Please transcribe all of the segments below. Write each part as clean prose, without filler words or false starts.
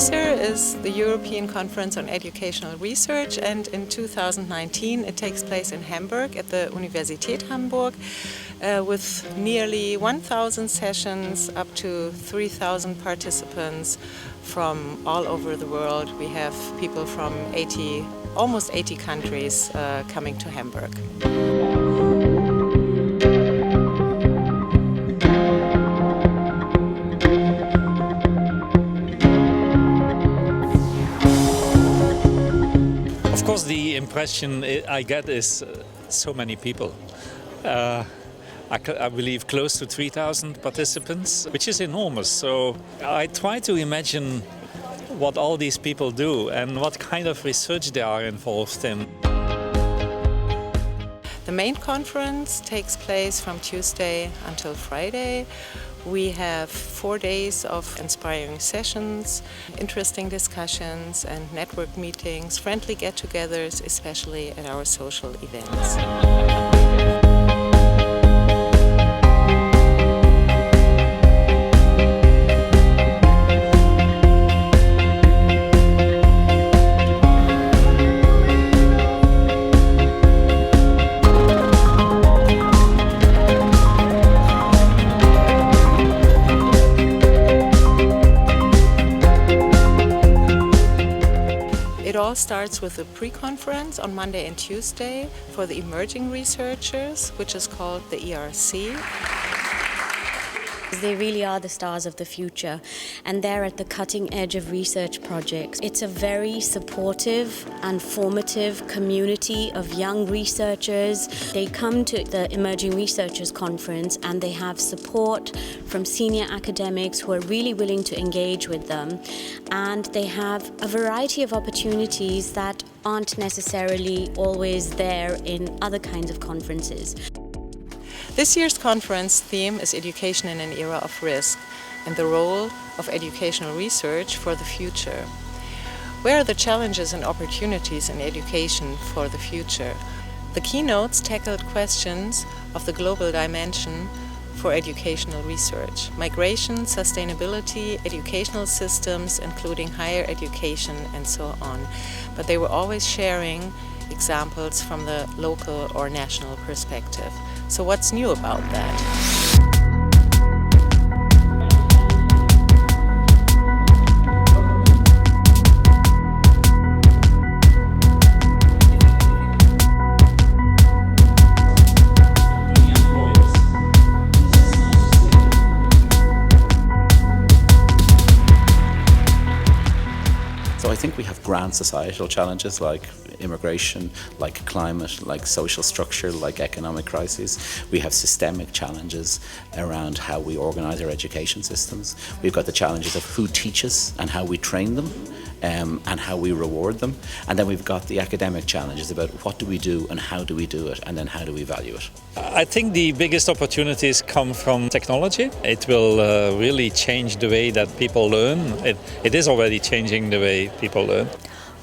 ECER is the European Conference on Educational Research, and in 2019 it takes place in Hamburg at the Universität Hamburg with nearly 1,000 sessions, up to 3,000 participants from all over the world. We have people from almost 80 countries coming to Hamburg. Of course, the impression I get is so many people. I believe close to 3,000 participants, which is enormous. So I try to imagine what all these people do and what kind of research they are involved in. The main conference takes place from Tuesday until Friday. We have 4 days of inspiring sessions, interesting discussions and network meetings, friendly get-togethers, especially at our social events. It all starts with a pre-conference on Monday and Tuesday for the emerging researchers, which is called the ERC. They really are the stars of the future, and they're at the cutting edge of research projects. It's a very supportive and formative community of young researchers. They come to the Emerging Researchers Conference and they have support from senior academics who are really willing to engage with them, and they have a variety of opportunities that aren't necessarily always there in other kinds of conferences. This year's conference theme is Education in an Era of Risk and the role of educational research for the future. Where are the challenges and opportunities in education for the future? The keynotes tackled questions of the global dimension for educational research: migration, sustainability, educational systems, including higher education, and so on. But they were always sharing examples from the local or national perspective. So what's new about that? So I think we have grand societal challenges like immigration, like climate, like social structure, like economic crises. We have systemic challenges around how we organise our education systems. We've got the challenges of who teaches and how we train them, and how we reward them. And then we've got the academic challenges about what do we do and how do we do it, and then how do we value it. I think the biggest opportunities come from technology. It will really change the way that people learn. It is already changing the way people learn.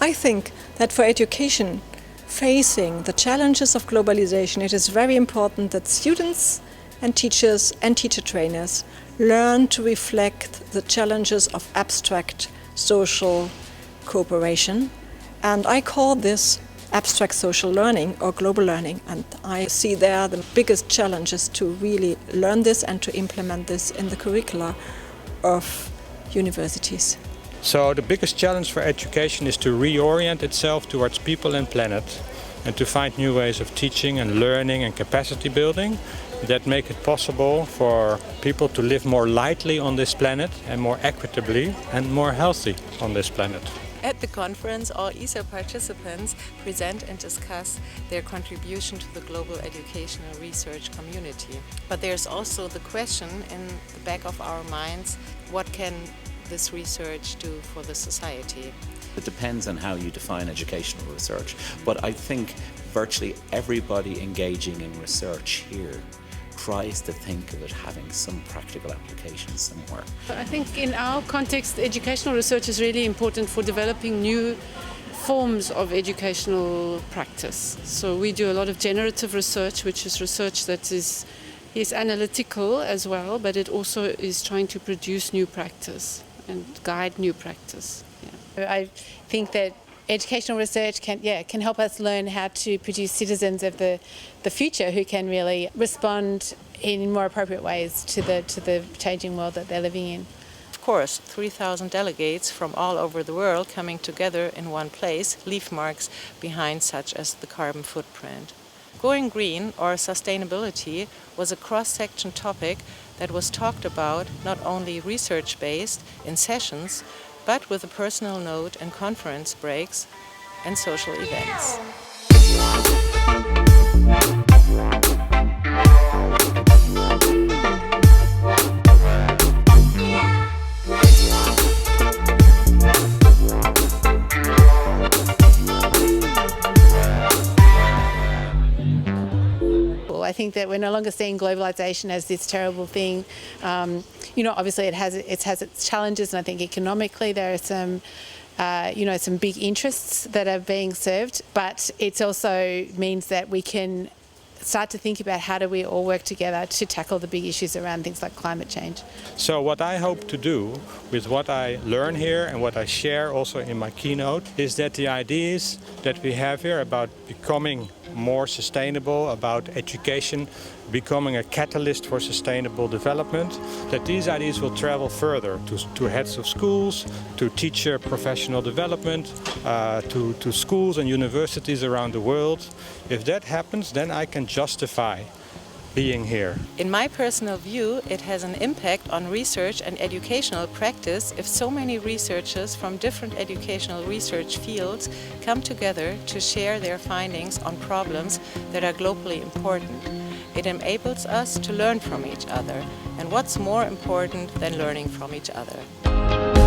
I think that for education, facing the challenges of globalization, it is very important that students and teachers and teacher trainers learn to reflect the challenges of abstract social cooperation. And I call this abstract social learning or global learning. And I see there the biggest challenges to really learn this and to implement this in the curricula of universities. So the biggest challenge for education is to reorient itself towards people and planet, and to find new ways of teaching and learning and capacity building that make it possible for people to live more lightly on this planet and more equitably and more healthy on this planet. At the conference, all ECER participants present and discuss their contribution to the global educational research community. But there's also the question in the back of our minds: what can this research do for the society? It depends on how you define educational research, but I think virtually everybody engaging in research here tries to think of it having some practical application somewhere. I think in our context, educational research is really important for developing new forms of educational practice. So we do a lot of generative research, which is research that is analytical as well, but it also is trying to produce new practice. and guide new practice. Yeah. I think that educational research can help us learn how to produce citizens of the future who can really respond in more appropriate ways to the changing world that they're living in. Of course, 3,000 delegates from all over the world coming together in one place leave marks behind, such as the carbon footprint. Going green, or sustainability, was a cross-section topic that was talked about not only research-based in sessions, but with a personal note in conference breaks and social events. I think that we're no longer seeing globalization as this terrible thing. Obviously it has its challenges, and I think economically there are some big interests that are being served, but it also means that we can start to think about how do we all work together to tackle the big issues around things like climate change. So what I hope to do with what I learn here and what I share also in my keynote is that the ideas that we have here about becoming more sustainable, about education becoming a catalyst for sustainable development, that these ideas will travel further to heads of schools, to teacher professional development, to schools and universities around the world. If that happens, then I can justify being here. In my personal view, it has an impact on research and educational practice if so many researchers from different educational research fields come together to share their findings on problems that are globally important. It enables us to learn from each other, and what's more important than learning from each other?